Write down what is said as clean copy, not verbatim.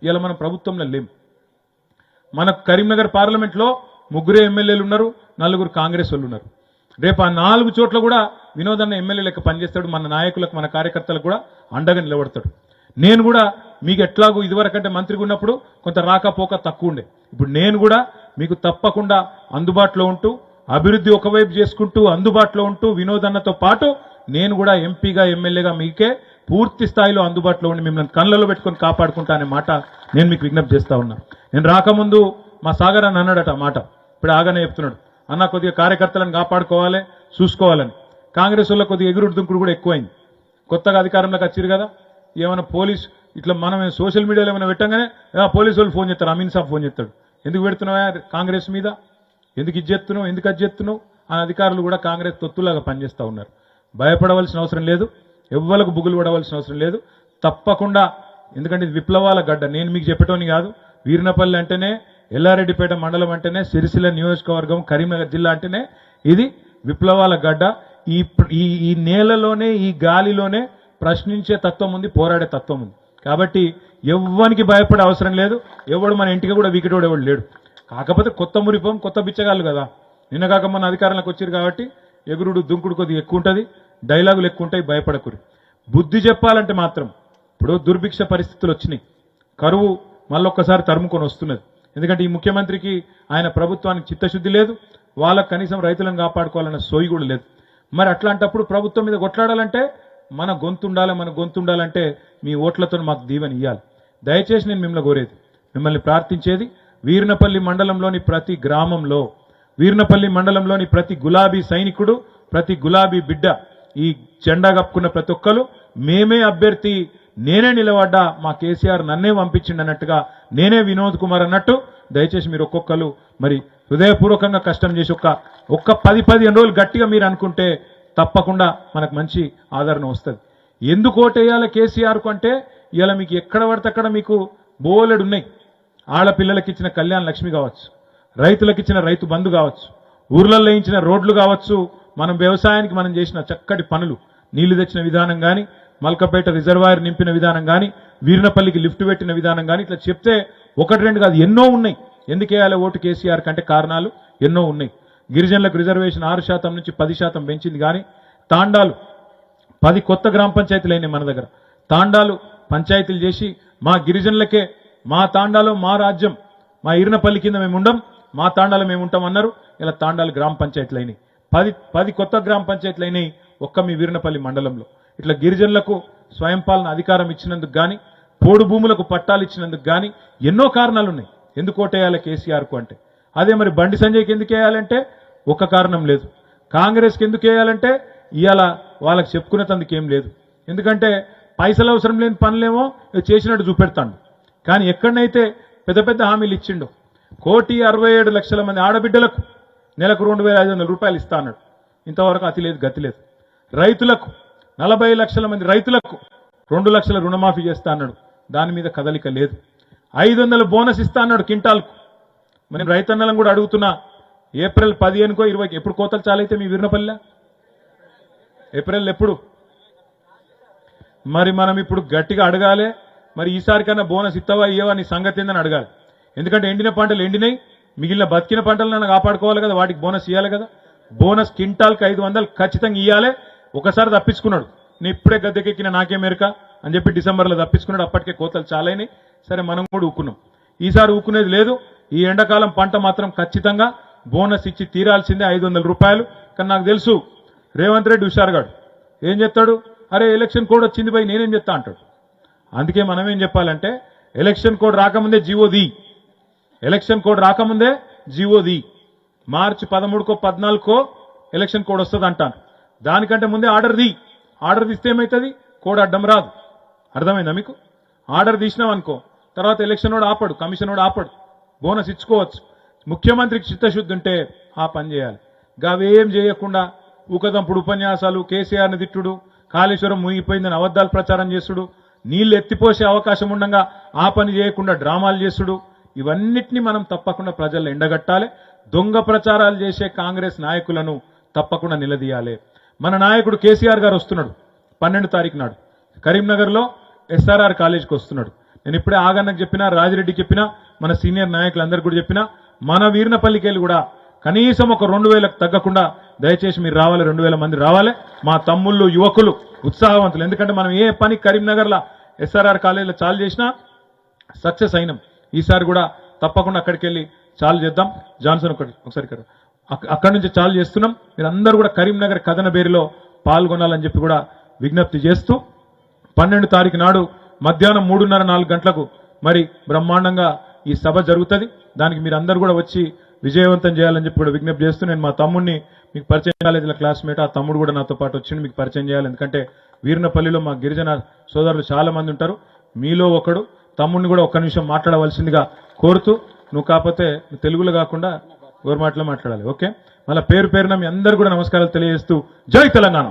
ఇలా మనం ప్రభుత్వంలో లేం. మనకు కరీంనగర్ పార్లమెంట్లో 3 ఎమ్మెల్యేలు ఉన్నారు, 4 కాంగ్రెస్ వాళ్ళు ఉన్నారు. రేపు ఆ 4 చోట్ల కూడా వినోదన్న ఎమ్మెల్యే లెక్క పనిచేస్తాడు. మన నాయకులకు మన కార్యకర్తలకు కూడా అండగా నిలబడతాడు. నేను కూడా మీకు ఎట్లాగూ ఇదివరకంటే మంత్రిగా ఉన్నప్పుడు కొంత రాకపోక తక్కువ ఉండే, ఇప్పుడు నేను కూడా మీకు తప్పకుండా అందుబాటులో ఉంటూ అభివృద్ధి ఒకవైపు చేసుకుంటూ అందుబాటులో ఉంటూ వినోదన్నతో పాటు నేను కూడా ఎంపీగా ఎమ్మెల్యేగా మీకే పూర్తి స్థాయిలో అందుబాటులో ఉండి మిమ్మల్ని కళ్ళలో పెట్టుకొని కాపాడుకుంటా అనే మాట నేను మీకు విజ్ఞప్తి చేస్తా ఉన్నా. నేను రాకముందు మా సాగర్ అని అన్నాడట మాట, ఇప్పుడు ఆగానే చెప్తున్నాడు, అన్న కొద్దిగా కార్యకర్తలను కాపాడుకోవాలి చూసుకోవాలని. కాంగ్రెస్ వల్ల కొద్దిగా ఎగురుడు దుంకుడు కూడా ఎక్కువైంది. కొత్తగా అధికారంలోకి వచ్చారు కదా, ఏమైనా పోలీస్ ఇట్లా మనం సోషల్ మీడియాలో ఏమైనా పెట్టంగానే పోలీసు వాళ్ళు ఫోన్ చేస్తారు, అమీన్ సాబ్ ఫోన్ చేస్తాడు, ఎందుకు పెడుతున్నావా కాంగ్రెస్ మీద, ఎందుకు ఇది చేస్తున్నావు, ఎందుకు అది చేస్తున్నావు ఆ అధికారులు కూడా కాంగ్రెస్ తొత్తులాగా పనిచేస్తూ ఉన్నారు. భయపడవలసిన అవసరం లేదు, ఎవ్వలకు బుగులు పడవలసిన అవసరం లేదు. తప్పకుండా, ఎందుకంటే ఇది విప్లవాల గడ్డ. నేను మీకు చెప్పటోని కాదు, వీర్నపల్లి అంటేనే, ఎల్లారెడ్డిపేట మండలం అంటేనే, సిరిసిల్ల నియోజకవర్గం, కరీంనగర్ జిల్లా అంటేనే ఇది విప్లవాల గడ్డ. ఈ నేలలోనే ఈ గాలిలోనే ప్రశ్నించే తత్వం ఉంది, పోరాడే తత్వం ఉంది. కాబట్టి ఎవ్వనికి భయపడే అవసరం లేదు. ఎవడు మన ఇంటికి కూడా వీకిటోడు ఎవడు లేడు. కాకపోతే కొత్త మురిపం, కొత్త బిచ్చగాళ్ళు కదా, నిన్నగాక మన అధికారంలోకి వచ్చారు కాబట్టి ఎగురుడు దుంకుడు కొద్దిగా ఎక్కువ ఉంటుంది, డైలాగులు ఎక్కువ ఉంటాయి, భయపడకురు. బుద్ధి చెప్పాలంటే మాత్రం ఇప్పుడు దుర్భిక్ష పరిస్థితులు వచ్చినాయి, కరువు మళ్ళొక్కసారి తరుముకొని వస్తున్నది. ఎందుకంటే ఈ ముఖ్యమంత్రికి ఆయన ప్రభుత్వానికి చిత్తశుద్ధి లేదు, వాళ్ళకు కనీసం రైతులను కాపాడుకోవాలన్న సోయి కూడా లేదు. మరి అట్లాంటప్పుడు ప్రభుత్వం మీద కొట్లాడాలంటే మన గొంతు ఉండాలంటే మీ ఓట్లతో మాకు దీవెన ఇవ్వాలి. దయచేసి నేను మిమ్మల్ని కోరేది, మిమ్మల్ని ప్రార్థించేది, వీర్నపల్లి మండలంలోని ప్రతి గ్రామంలో, వీర్నపల్లి మండలంలోని ప్రతి గులాబీ సైనికుడు, ప్రతి గులాబీ బిడ్డ, ఈ జెండా కప్పుకున్న ప్రతి ఒక్కరు మేమే అభ్యర్థి, నేనే నిలబడ్డా, మా కేసీఆర్ నన్నే పంపించిండి అన్నట్టుగా, నేనే వినోద్ కుమార్ అన్నట్టు దయచేసి మీరు ఒక్కొక్కరు మరి హృదయపూర్వకంగా కష్టం చేసి ఒక్క 10-15 రోజులు గట్టిగా మీరు అనుకుంటే తప్పకుండా మనకు మంచి ఆదరణ వస్తుంది. ఎందుకు ఓటేయాలి కేసీఆర్కు అంటే ఇలా మీకు ఎక్కడ పడితే అక్కడ మీకు బోలెడు ఉన్నాయి. ఆడపిల్లలకి ఇచ్చిన కళ్యాణ లక్ష్మి కావచ్చు, రైతులకు ఇచ్చిన రైతు బంధు కావచ్చు, ఊర్లలో ఇచ్చిన రోడ్లు కావచ్చు, మనం వ్యవసాయానికి మనం చేసిన చక్కటి పనులు, నీళ్లు తెచ్చిన విధానం కానీ, మల్కపేట రిజర్వాయర్ నింపిన విధానం కానీ, వీర్నపల్లికి లిఫ్ట్ పెట్టిన విధానం కానీ, ఇట్లా చెప్తే 1-2 కాదు ఎన్నో ఉన్నాయి. ఎందుకు వేయాలి ఓటు కేసీఆర్ కంటే కారణాలు ఎన్నో ఉన్నాయి. గిరిజనులకు రిజర్వేషన్ 6% నుంచి 10% పెంచింది కానీ, తాండాలు 10 కొత్త గ్రామ పంచాయతీలు అయినాయి మన దగ్గర. తాండాలు పంచాయతీలు చేసి మా గిరిజనులకే, మా తాండాలో మా రాజ్యం, మా ఈర్నపల్లి కింద మేము ఉండం, మా తాండాలో మేము ఉంటాం అన్నారు. ఇలా తాండాలు గ్రామ పంచాయతీలు అయినాయి, 10 కొత్త గ్రామ పంచాయతీలు అయినాయి ఒక్క మీ వీర్నపల్లి మండలంలో. ఇట్లా గిరిజనులకు స్వయం పాలన అధికారం ఇచ్చినందుకు కానీ, పోడు భూములకు పట్టాలు ఇచ్చినందుకు కానీ ఎన్నో కారణాలు ఉన్నాయి ఎందుకు ఓటేయాలి కేసీఆర్కు అంటే. అదే మరి బండి సంజయ్కి ఎందుకు వేయాలంటే ఒక్క కారణం లేదు. కాంగ్రెస్కి ఎందుకు వేయాలంటే ఇవాళ వాళ్ళకి చెప్పుకునేందుకు ఏం లేదు. ఎందుకంటే పైసలు అవసరం లేని పనులేమో చేసినట్టు చూపెడతాడు. కానీ ఎక్కడనైతే పెద్ద పెద్ద హామీలు ఇచ్చిండో, 1,67,00,000 మంది ఆడబిడ్డలకు నెలకు 2,500 రూపాయలు ఇస్తా అన్నాడు. ఇంతవరకు అతి లేదు గతి లేదు. రైతులకు 40 లక్షల మంది రైతులకు 2 లక్షల రుణమాఫీ చేస్తా అన్నాడు. దాని మీద కదలిక లేదు. 500 బోనస్ ఇస్తా అన్నాడు క్వింటాల్కు. మరి రైతన్నలను కూడా అడుగుతున్నా, ఏప్రిల్ 15కో 20కి ఎప్పుడు కోతలు చాలైతే మీ వీర్నపల్లి? ఏప్రిల్ ఎప్పుడు? మరి మనం ఇప్పుడు గట్టిగా అడగాలి, మరి ఈసారి కన్నా బోనస్ ఇస్తావా ఇయ్యవా నీ సంగతి ఏందని అడగాలి. ఎందుకంటే ఎండిన పంటలు ఎండినాయి, మిగిలిన బతికిన పంటలను కాపాడుకోవాలి కదా, వాటికి బోనస్ ఇవ్వాలి కదా. బోనస్ క్వింటాల్కి 500 ఖచ్చితంగా ఇవ్వాలి. ఒకసారి తప్పించుకున్నాడు, నీ ఇప్పుడే గద్దెకెక్కిన నాకే మేరక అని చెప్పి డిసెంబర్లో తప్పించుకున్నాడు. అప్పటికే కోతలు చాలైనాయి. సరే మనం కూడా ఊకున్నాం. ఈసారి ఊకునేది లేదు. ఈ ఎండాకాలం పంట మాత్రం ఖచ్చితంగా బోనస్ ఇచ్చి తీరాల్సిందే 500 రూపాయలు. కానీ నాకు తెలుసు రేవంత్ రెడ్డి హుషారుగాడు ఏం చెప్తాడు, అరే ఎలక్షన్ కోడ్ వచ్చింది పోయి నేనేం చెప్తా అంటాడు. అందుకే మనం ఏం చెప్పాలంటే ఎలక్షన్ కోడ్ రాకముందే జీవోది, ఎలక్షన్ కోడ్ రాకముందే జీవోది. మార్చి 13కో 14కో ఎలక్షన్ కోడ్ వస్తుంది అంటాను. దానికంటే ముందే ఆర్డర్ తీస్తే ఏమవుతుంది, కోడ్ అడ్డం రాదు. అర్థమైందా మీకు? ఆర్డర్ తీసినామనుకో తర్వాత ఎలక్షన్ వాడు ఆపడు, కమిషన్ వాడు ఆపడు, బోనస్ ఇచ్చుకోవచ్చు. ముఖ్యమంత్రికి చిత్తశుద్ధి ఉంటే ఆ పని చేయాలి. అవేం చేయకుండా ఊకదంపుడు ఉపన్యాసాలు, కేసీఆర్ని తిట్టుడు, కాళేశ్వరం మునిగిపోయిందని అబద్ధాలు ప్రచారం చేసుడు, నీళ్లు ఎత్తిపోసే అవకాశం ఉండగా ఆ పని చేయకుండా డ్రామాలు చేసుడు, ఇవన్నిటినీ మనం తప్పకుండా ప్రజల్లో ఎండగట్టాలి. దొంగ ప్రచారాలు చేసే కాంగ్రెస్ నాయకులను తప్పకుండా నిలదీయాలి. మన నాయకుడు కేసీఆర్ గారు వస్తున్నాడు 12 తారీఖు నాడు కరీంనగర్లో SRR కాలేజీకి వస్తున్నాడు. నేను ఇప్పుడే ఆగన్నకు చెప్పినా, రాజిరెడ్డికి చెప్పినా, మన సీనియర్ నాయకులందరికీ కూడా చెప్పినా, మన వీర్నపల్లికెళ్ళి కూడా కనీసం ఒక 2000కు తగ్గకుండా దయచేసి మీరు రావాలి, 2000 మంది రావాలి. మా తమ్ముళ్ళు, యువకులు, ఉత్సాహవంతులు. ఎందుకంటే మనం ఏ పని కరీంనగర్లో SRR కాలేజీలో చాలు చేసినా సక్సెస్ అయినాం. ఈసారి కూడా తప్పకుండా అక్కడికి వెళ్ళి చాలు చేద్దాం. జాన్సన్ ఒకసారి ఇక్కడ అక్కడి నుంచి చాలు చేస్తున్నాం. మీరందరూ కూడా కరీంనగర్ కథన బేరిలో పాల్గొనాలని చెప్పి కూడా విజ్ఞప్తి చేస్తూ 12 తారీఖు నాడు మధ్యాహ్నం 3:30-4 గంటలకు మరి బ్రహ్మాండంగా ఈ సభ జరుగుతుంది. దానికి మీరందరూ కూడా వచ్చి విజయవంతం చేయాలని చెప్పి కూడా విజ్ఞప్తి చేస్తూ, నేను మా తమ్ముడిని మీకు పరిచయం కాలేజీల క్లాస్మేట్, ఆ తమ్ముడు కూడా నాతో పాటు వచ్చి మీకు పరిచయం చేయాలి. ఎందుకంటే వీర్నపల్లిలో మా గిరిజన సోదరులు చాలా మంది ఉంటారు. మీలో ఒకడు తమ్ముడిని కూడా ఒక్క నిమిషం మాట్లాడవలసిందిగా కోరుతూ, నువ్వు కాకపోతే తెలుగులో కాకుండా గవర్నమెంట్లో మాట్లాడాలి. ఓకే, మళ్ళీ పేరు పేరున మీ అందరూ కూడా నమస్కారాలు తెలియజేస్తూ జై తెలంగాణ.